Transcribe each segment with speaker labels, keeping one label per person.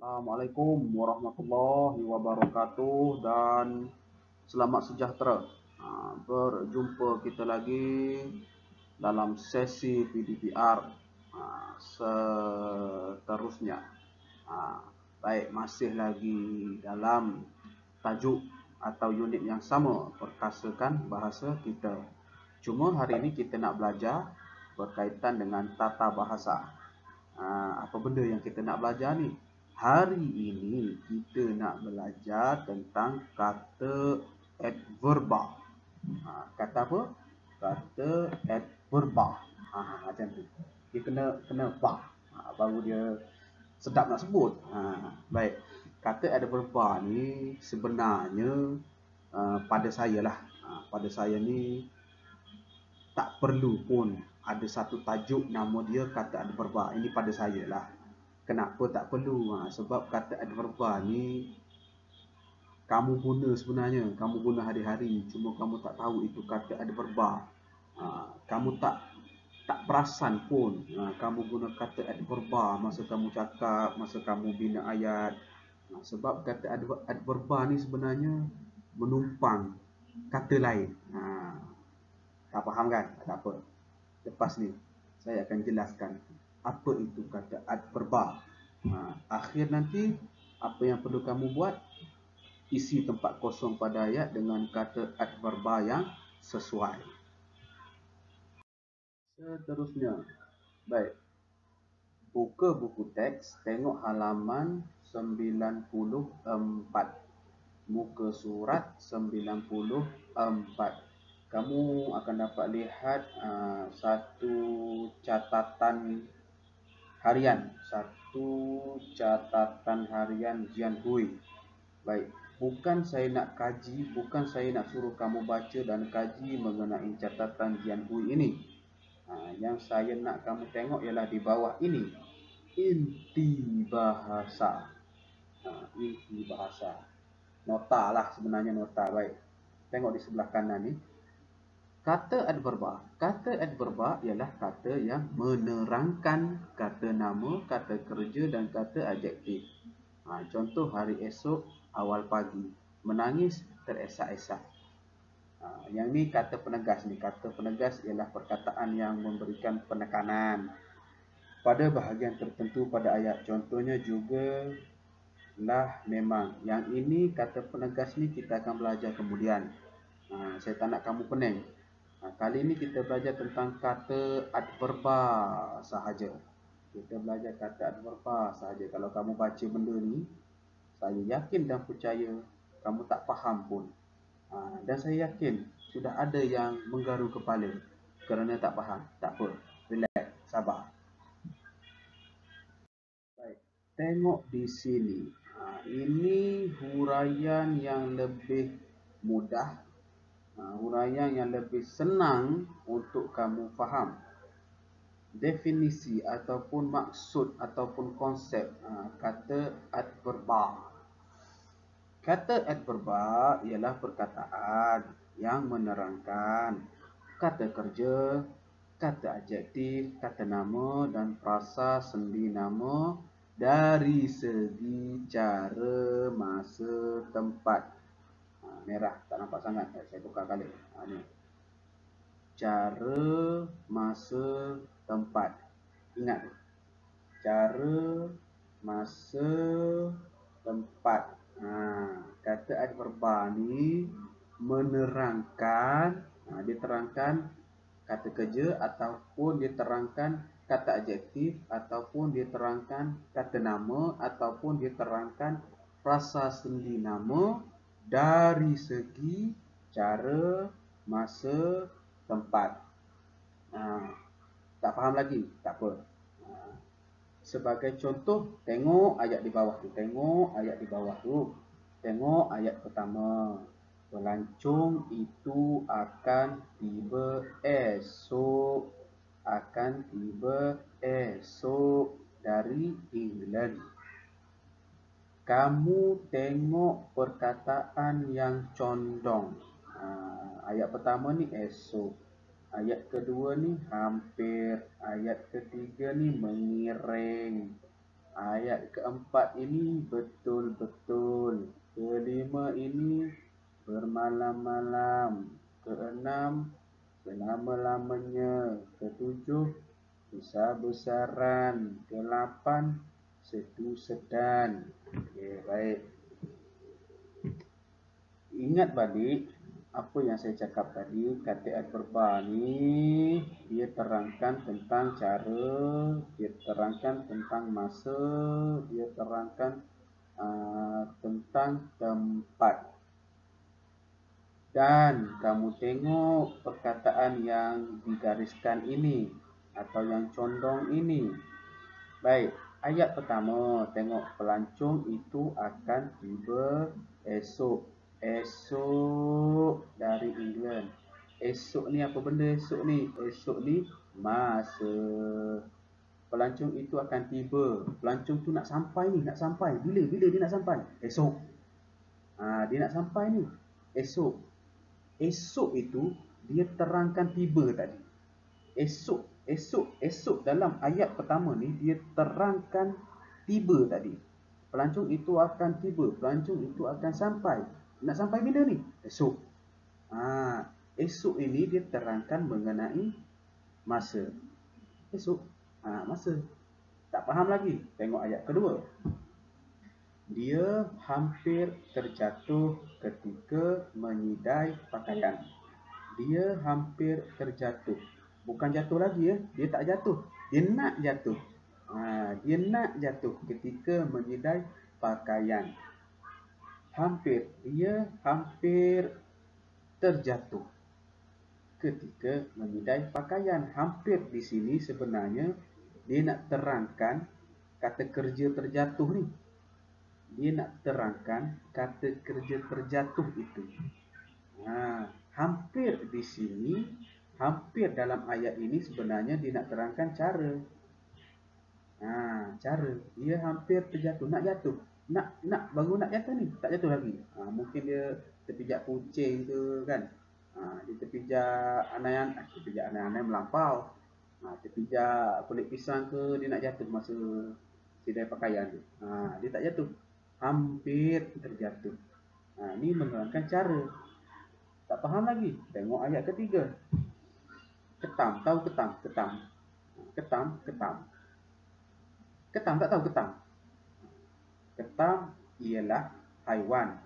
Speaker 1: Assalamualaikum warahmatullahi wabarakatuh dan selamat sejahtera. Berjumpa kita lagi dalam sesi PDPR seterusnya. Baik, masih lagi dalam tajuk atau unit yang sama, perkasakan bahasa kita. Cuma hari ini kita nak belajar berkaitan dengan tata bahasa. Apa benda yang kita nak belajar ni? Hari ini kita nak belajar tentang kata adverba. Kata apa? Kata adverba. Macam tu. Dia kena ba. Baru dia sedap nak sebut. Baik. Kata adverba ni sebenarnya pada saya lah. Pada saya ni tak perlu pun ada satu tajuk nama dia kata adverba. Ini pada saya lah. Kenapa tak perlu? Sebab kata adverba ni kamu guna sebenarnya. Kamu guna hari-hari. Cuma kamu tak tahu itu kata adverba. Kamu tak perasan pun kamu guna kata adverba masa kamu cakap, masa kamu bina ayat. Sebab kata adverba ni sebenarnya menumpang kata lain. Tak faham kan? Tak apa. Lepas ni saya akan jelaskan apa itu kata adverba. Akhir nanti apa yang perlu kamu buat, isi tempat kosong pada ayat dengan kata adverba yang sesuai. Seterusnya, baik, buka buku teks, tengok halaman 94, muka surat 94. Kamu akan dapat lihat satu catatan harian, Jian Hui. Baik, bukan saya nak kaji, bukan saya nak suruh kamu baca dan kaji mengenai catatan Jian Hui ini. Yang saya nak kamu tengok ialah di bawah ini, inti bahasa. Inti bahasa. Nota lah sebenarnya, nota. Baik, tengok di sebelah kanan ni. Kata adverba. Kata adverba ialah kata yang menerangkan kata nama, kata kerja dan kata adjektif. Contoh, hari esok, awal pagi. Menangis, teresak-esak. Yang ni kata penegas ni. Kata penegas ialah perkataan yang memberikan penekanan pada bahagian tertentu pada ayat. Contohnya juga lah, memang. Yang ini kata penegas ni kita akan belajar kemudian. Saya tak nak kamu pening. Kali ini kita belajar tentang kata adverba sahaja. Kita belajar kata adverba sahaja. Kalau kamu baca benda ni, saya yakin dan percaya kamu tak faham pun. Dan saya yakin sudah ada yang menggaru kepala kerana tak faham. Tak apa, relax, sabar. Baik, tengok di sini. Ini huraian yang lebih mudah, huraian yang lebih senang untuk kamu faham. Definisi ataupun maksud ataupun konsep kata adverba. Kata adverba ialah perkataan yang menerangkan kata kerja, kata adjektif, kata nama dan frasa sendi nama dari segi cara, masa, tempat. Merah, tak nampak sangat. Saya tukar kali. Ni. Cara, masa, tempat. Ingat. Cara, masa, tempat. Kata adverba ni menerangkan, diterangkan kata kerja ataupun diterangkan kata adjektif ataupun diterangkan kata nama ataupun diterangkan frasa sendi nama dari segi cara, masa, tempat. Tak faham lagi? Tak apa. Sebagai contoh, tengok ayat di bawah tu. Tengok ayat di bawah tu. Tengok ayat pertama. Pelancong itu akan tiba esok. Akan tiba esok dari England. Kamu tengok perkataan yang condong. Ayat pertama ni esok. Ayat kedua ni hampir. Ayat ketiga ni mengiring. Ayat keempat ini betul-betul. Kelima ini bermalam-malam. Keenam selama-lamanya. Ketujuh besar-besaran. Kelapan sedu-sedan. Okey, baik. Ingat balik apa yang saya cakap tadi, kata adverba ni dia terangkan tentang cara, dia terangkan tentang masa, dia terangkan tentang tempat. Dan kamu tengok perkataan yang digariskan ini atau yang condong ini. Baik, ayat pertama, tengok pelancong itu akan tiba esok. Esok dari England. Esok ni apa benda esok ni? Esok ni masa. Pelancong itu akan tiba. Pelancong tu nak sampai ni, nak sampai. Bila dia nak sampai? Esok. Dia nak sampai ni. Esok. Esok itu dia terangkan tiba tadi. Esok dalam ayat pertama ni dia terangkan tiba tadi. Pelancong itu akan tiba, pelancong itu akan sampai. Nak sampai bila ni? Esok. Esok ini dia terangkan mengenai masa. Esok. Masa. Tak faham lagi? Tengok ayat kedua. Dia hampir terjatuh ketika menyidai pakaian. Dia hampir terjatuh. Bukan jatuh lagi ya. Dia tak jatuh. Dia nak jatuh. Dia nak jatuh ketika menyidai pakaian. Hampir. Dia hampir terjatuh ketika menyidai pakaian. Hampir di sini sebenarnya dia nak terangkan kata kerja terjatuh ni. Dia nak terangkan kata kerja terjatuh itu. Hampir di sini, hampir dalam ayat ini sebenarnya dia nak terangkan cara. Cara. Dia hampir terjatuh, nak jatuh. Baru nak jatuh ni, tak jatuh lagi. Mungkin dia terpijak kucing ke kan. Dia terpijak anai-anai melampau. Terpijak kulit pisang ke, dia nak jatuh masa sidai pakaian tu. Dia tak jatuh. Hampir terjatuh. Ni menerangkan cara. Tak faham lagi? Tengok ayat ketiga. Ketam, tahu ketam? Ketam. Ketam. Ketam tak tahu ketam? Ketam ialah haiwan.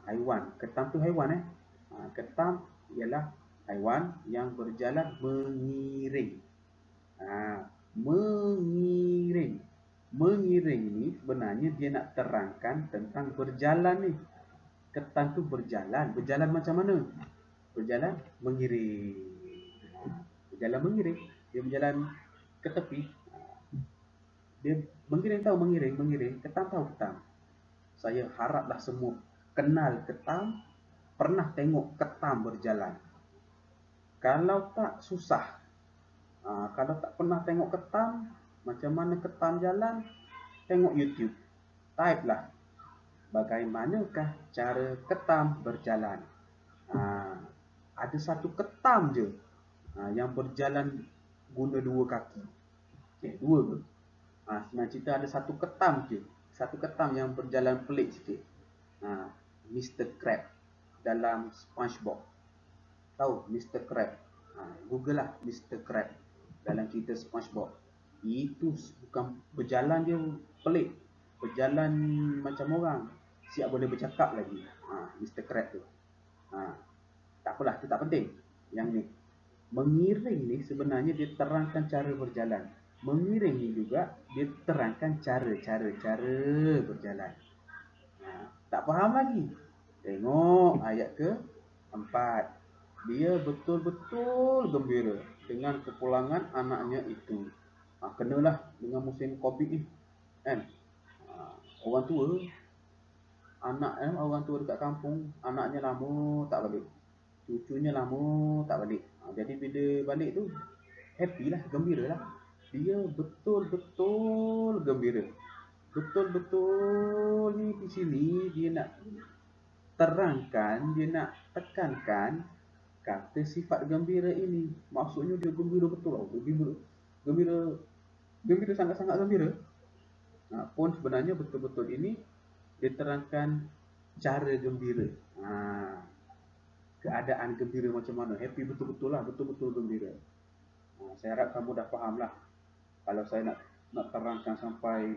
Speaker 1: Haiwan. Ketam tu haiwan Ketam ialah haiwan yang berjalan mengiring. Mengiring. Mengiring ni sebenarnya dia nak terangkan tentang berjalan ni. Ketam tu berjalan. Berjalan macam mana? Berjalan mengiring. Berjalan mengiring. Dia berjalan ke tepi. Dia mengiring, tahu mengiring. Ketam tahu ketam. Saya haraplah semua kenal ketam, pernah tengok ketam berjalan. Kalau tak susah. Kalau tak pernah tengok ketam, macam mana ketam jalan, tengok YouTube. Type lah, bagaimanakah cara ketam berjalan. Ada satu ketam je yang berjalan guna dua kaki. Dua ke? Sebenarnya cerita ada satu ketam je. Satu ketam yang berjalan pelik sikit. Mr. Crab dalam SpongeBob. Tahu Mr. Crab? Google lah Mr. Crab dalam cerita SpongeBob. Itu bukan berjalan dia pelik. Berjalan macam orang. Siap boleh bercakap lagi. Mr. Crab tu. Tak apalah, itu tak penting. Yang ni. Mengiring ni sebenarnya dia terangkan cara berjalan. Mengiring ni juga dia terangkan cara berjalan. Tak faham lagi? Tengok ayat ke-4. Dia betul-betul gembira dengan kepulangan anaknya itu. Kenalah dengan musim Covid ni. Kan? Orang tua, orang tua dekat kampung, anaknya lama tak balik. Cucunya lama tak balik. Jadi bila balik tu, happy lah, gembira lah. Dia betul-betul gembira. Betul-betul ni di sini dia nak terangkan, dia nak tekankan kata sifat gembira ini. Maksudnya dia gembira betul tau. Gembira sangat-sangat gembira. Pun sebenarnya betul-betul ini diterangkan cara gembira. Keadaan gembira macam mana, happy betul-betul lah, betul-betul gembira. Saya harap kamu dah faham lah. Kalau saya nak terangkan sampai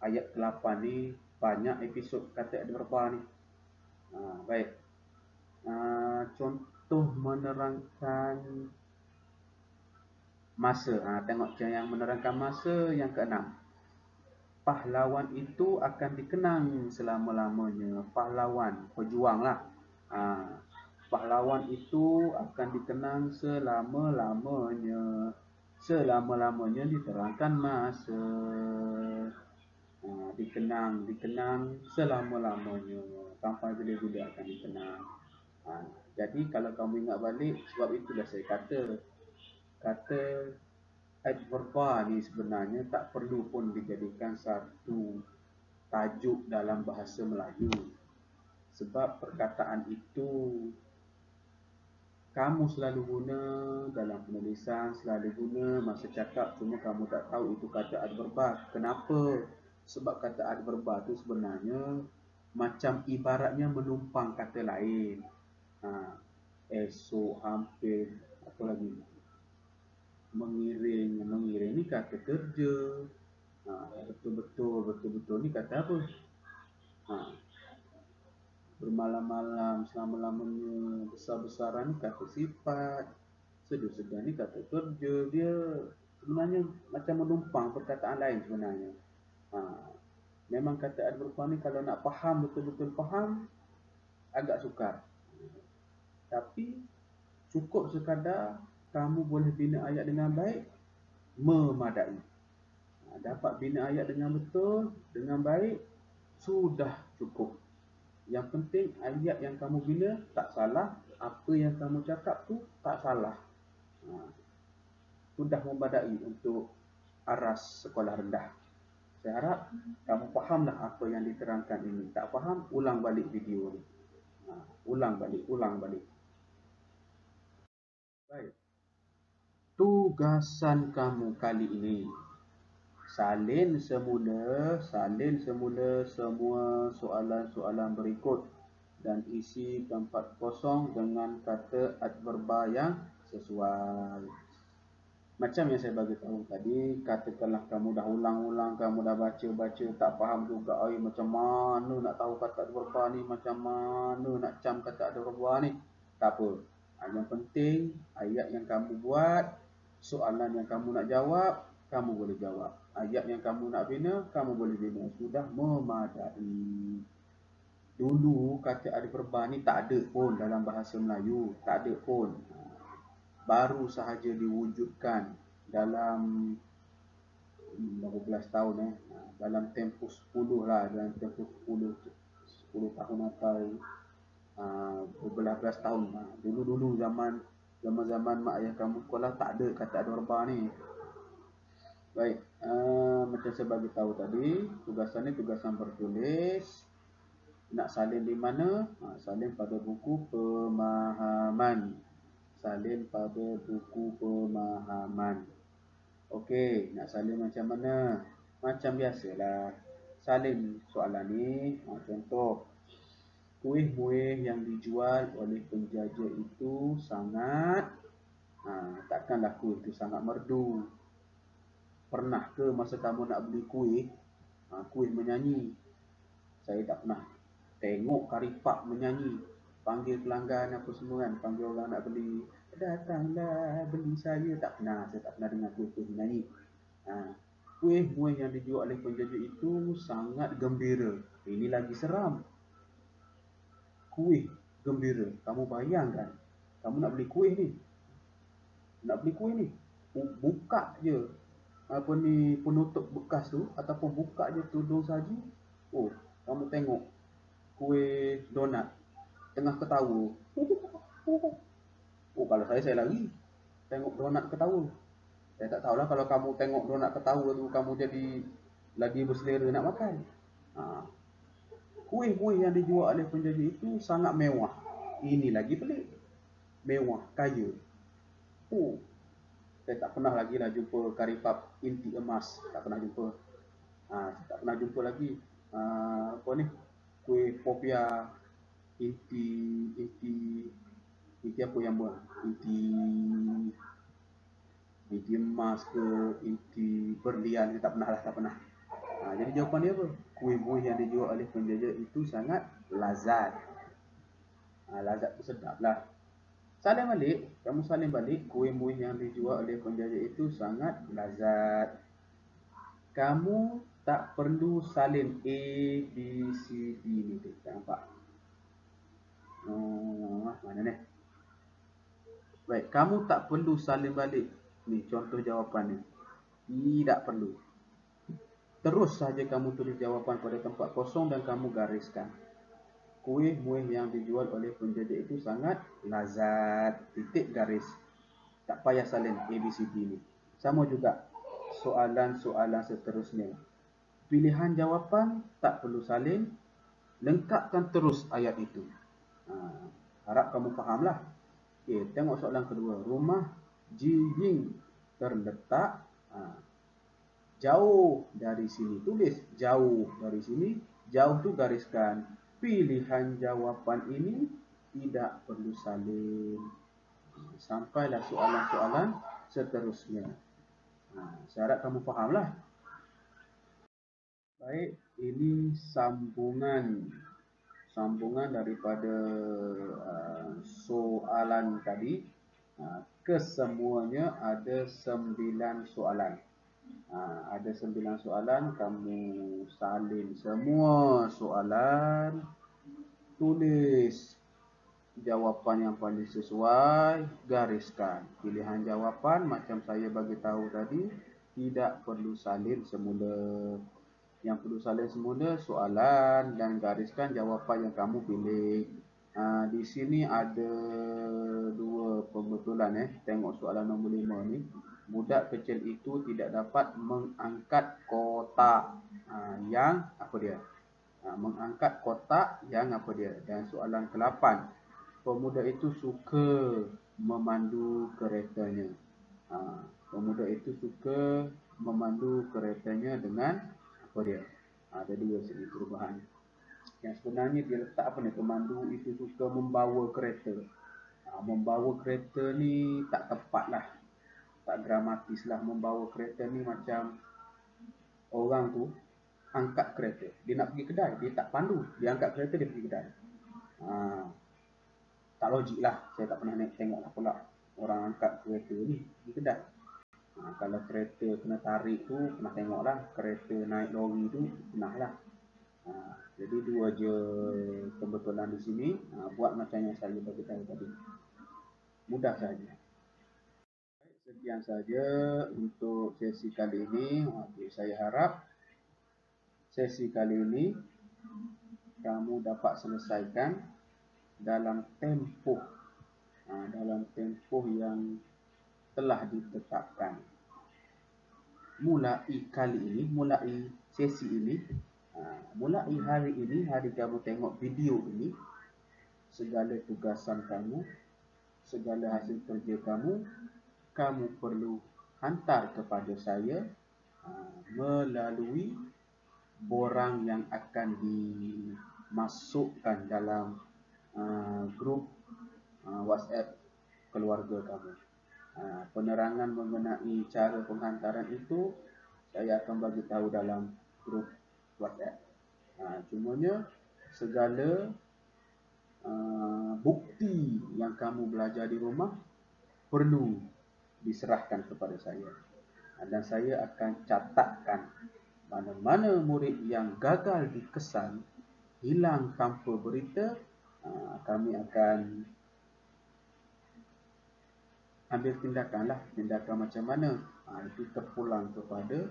Speaker 1: ayat ke-8 ni, banyak episod kata adverba ni. Baik. Contoh menerangkan masa. Tengok yang menerangkan masa yang ke-6. Pahlawan itu akan dikenang selama-lamanya. Pahlawan, pejuang lah. Pahlawan itu akan dikenang selama-lamanya. Selama-lamanya diterangkan masa. Dikenang selama-lamanya. Sampai bila-bila akan dikenang. Jadi kalau kamu ingat balik, sebab itulah saya kata adverba ni sebenarnya tak perlu pun dijadikan satu tajuk dalam bahasa Melayu. Sebab perkataan itu kamu selalu guna dalam penulisan, selalu guna masa cakap, cuma kamu tak tahu itu kata adverba. Kenapa? Sebab kata adverba tu sebenarnya macam ibaratnya menumpang kata lain. Esok, hampir, apa lagi? Mengiring ni kata kerja. Betul-betul ni kata apa? Bermalam-malam, selama-lamanya, besar-besaran ni kata sifat, sedih-sedih ni kata kerja. Dia sebenarnya macam menumpang perkataan lain sebenarnya. Memang kata adverba ni kalau nak faham, betul-betul faham, agak sukar. Tapi cukup sekadar kamu boleh bina ayat dengan baik, memadai. Dapat bina ayat dengan betul, dengan baik, sudah cukup. Yang penting ayat yang kamu bina tak salah, apa yang kamu cakap tu tak salah. Sudah memadai untuk aras sekolah rendah. Saya harap kamu fahamlah apa yang diterangkan ini. Tak faham, ulang balik video ni. Ulang balik. Baik. Tugasan kamu kali ini, salin semula semua soalan-soalan berikut dan isi tempat kosong dengan kata adverba yang sesuai. Macam yang saya bagi tahu tadi, katakanlah kamu dah ulang-ulang, kamu dah baca-baca, tak faham juga, macam mana nak tahu kata adverba ni, macam mana nak cam kata adverba ni. Tak apa. Yang penting, ayat yang kamu buat, soalan yang kamu nak jawab, kamu boleh jawab. Ayat yang kamu nak bina, kamu boleh bina. Sudah memadai. Dulu kata adverba ni tak ada pun dalam bahasa Melayu. Tak ada pun. Baru sahaja diwujudkan dalam berapa belas tahun dalam tempoh 10 lah, dalam tempoh 10 tahun atau beberapa tahun. Dulu zaman mak ayah kamu sekolah tak ada kata adverba ni. Baik, macam saya bagi tahu tadi, tugasan ni tugasan bertulis. Nak salin di mana? Salin pada buku pemahaman. Okey, nak salin macam mana? Macam biasalah. Salin soalan ni, contoh. Kuih-muih yang dijual oleh penjajah itu sangat, takkanlah kuih itu sangat merdu. Pernah ke masa kamu nak beli kuih, kuih menyanyi? Saya tak pernah tengok karipak menyanyi, panggil pelanggan apa semua kan, panggil orang nak beli, datanglah beli saya. Saya tak pernah dengar kuih-kuih menyanyi. Kuih-kuih yang dijual oleh penjajah itu sangat gembira. Ini lagi seram. Kuih gembira. Kamu bayangkan, kamu nak beli kuih ni, buka je penutup bekas tu, ataupun buka je tudung saji. Kamu tengok kuih donat tengah ketawa. Kalau saya lari tengok donat ketawa. Saya tak tahulah kalau kamu tengok donat ketawa tu, kamu jadi lagi berselera nak makan. Kuih-kuih yang dijual oleh penjajah itu sangat mewah. Ini lagi pelik. Mewah, kaya. Saya tak pernah lagi lah jumpa karipap inti emas. Tak pernah jumpa. Saya tak pernah jumpa lagi apa ni, kuih popia inti inti inti apa yang buat inti inti emas ke inti berlian, tak pernah lah, tak pernah. Jadi jawapan dia apa? Kuih-kuih yang dijual oleh penjajah itu sangat lazat. Lazat tu sedap lah. Salin balik, kamu salin balik, kuih-kuih yang dijual oleh penjajah itu sangat lazat. Kamu tak perlu salin A, B, C, D ni. Tak nampak? Mana ni? Baik, kamu tak perlu salin balik. Ni contoh jawapan ni. Tidak perlu. Terus saja kamu tulis jawapan pada tempat kosong dan kamu gariskan. Kuih-muih yang dijual oleh penjajah itu sangat lazat. Titik garis. Tak payah salin A, B, C, D ni. Sama juga soalan-soalan seterusnya. Pilihan jawapan tak perlu salin. Lengkapkan terus ayat itu. Harap kamu fahamlah. Okay, tengok soalan kedua. Rumah Ji Ying terletak jauh dari sini. Tulis jauh dari sini. Jauh tu gariskan. Pilihan jawapan ini tidak perlu salin. Sampailah soalan-soalan seterusnya. Saya harap kamu fahamlah. Baik, ini sambungan daripada soalan tadi. Kesemuanya ada 9 soalan. Ada 9 soalan, kamu salin semua soalan, tulis jawapan yang paling sesuai, gariskan. Pilihan jawapan macam saya bagi tahu tadi, tidak perlu salin semula. Yang perlu salin semula soalan dan gariskan jawapan yang kamu pilih. Di sini ada 2 pembetulan. Tengok soalan nombor 5 ni. Budak kecil itu tidak dapat mengangkat kotak yang apa dia? Mengangkat kotak yang apa dia? Dan soalan ke-8. Pemuda itu suka memandu keretanya. Pemuda itu suka memandu keretanya dengan apa dia? Ada 2 segi perubahan. Yang sebenarnya dia letak apa ni? Pemandu itu suka membawa kereta. Membawa kereta ni tak tepat lah. Tak dramatis lah. Membawa kereta ni macam orang tu angkat kereta. Dia nak pergi kedai, dia tak pandu. Dia angkat kereta, dia pergi kedai. Tak logik lah. Saya tak pernah tengok lah pula orang angkat kereta ni pergi kedai. Kalau kereta kena tarik tu pernah tengok lah. Kereta naik lori tu pernah lah. Jadi 2 je pembetulan di sini. Buat macam yang saya bagi tahu tadi. Mudah saja. Sekian saja untuk sesi kali ini. Saya harap sesi kali ini kamu dapat selesaikan dalam tempoh yang telah ditetapkan. Mulai kali ini, mulai sesi ini, mulai hari ini, hari kamu tengok video ini, segala tugasan kamu, segala hasil kerja kamu perlu hantar kepada saya melalui borang yang akan dimasukkan dalam grup WhatsApp keluarga kamu. Penerangan mengenai cara penghantaran itu saya akan bagi tahu dalam grup WhatsApp. Cumanya segala bukti yang kamu belajar di rumah perlu diserahkan kepada saya. Dan saya akan catatkan mana-mana murid yang gagal dikesan, hilang tanpa berita, kami akan ambil tindakan macam mana. Itu terpulang kepada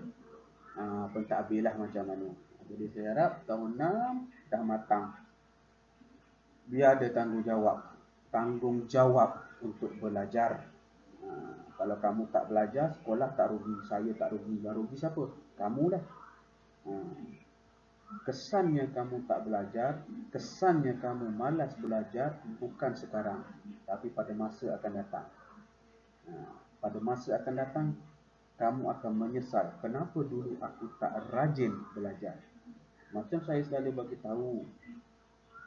Speaker 1: pentadbir lah macam mana. Jadi saya harap tahun 6 dah matang. Biar ada tanggungjawab untuk belajar. Kalau kamu tak belajar, sekolah tak rugi, saya tak rugi. Yang rugi siapa? Kamulah. Kesannya kamu tak belajar, kesannya kamu malas belajar bukan sekarang, tapi pada masa akan datang. Pada masa akan datang, kamu akan menyesal. Kenapa dulu aku tak rajin belajar? Macam saya selalu bagi tahu,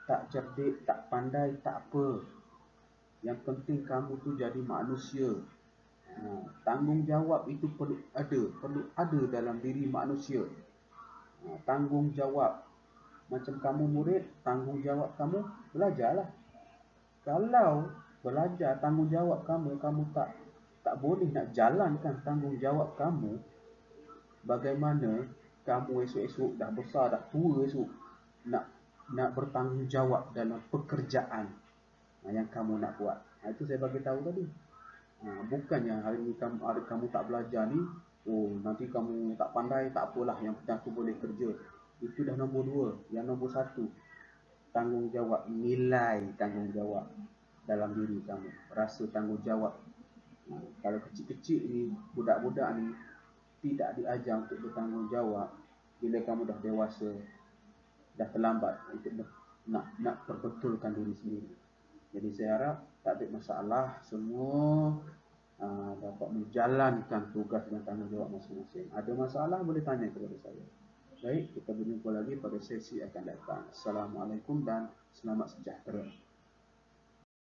Speaker 1: tak cerdik, tak pandai, tak apa. Yang penting kamu tu jadi manusia. Tanggungjawab itu perlu ada dalam diri manusia. Tanggungjawab. Macam kamu murid, tanggungjawab kamu belajarlah. Kalau belajar tanggungjawab kamu tak boleh nak jalankan tanggungjawab kamu, bagaimana kamu esok-esok dah besar, dah tua esok nak nak bertanggungjawab dalam pekerjaan yang kamu nak buat. Itu saya bagi tahu tadi. Bukannya hari ni kamu tak belajar ni, oh nanti kamu tak pandai, tak apalah, yang penting aku boleh kerja. Itu dah nombor 2. Yang nombor 1, tanggungjawab, nilai tanggungjawab dalam diri kamu, rasa tanggungjawab. Kalau kecil-kecil ni, budak-budak ni tidak diajar untuk bertanggungjawab, bila kamu dah dewasa, dah terlambat untuk nak perbetulkan diri sendiri. Jadi saya harap tak ada masalah, semua dapat menjalankan tugas dan tanggungjawab masing-masing. Ada masalah boleh tanya kepada saya. Baik, kita berjumpa lagi pada sesi akan datang. Assalamualaikum dan selamat sejahtera.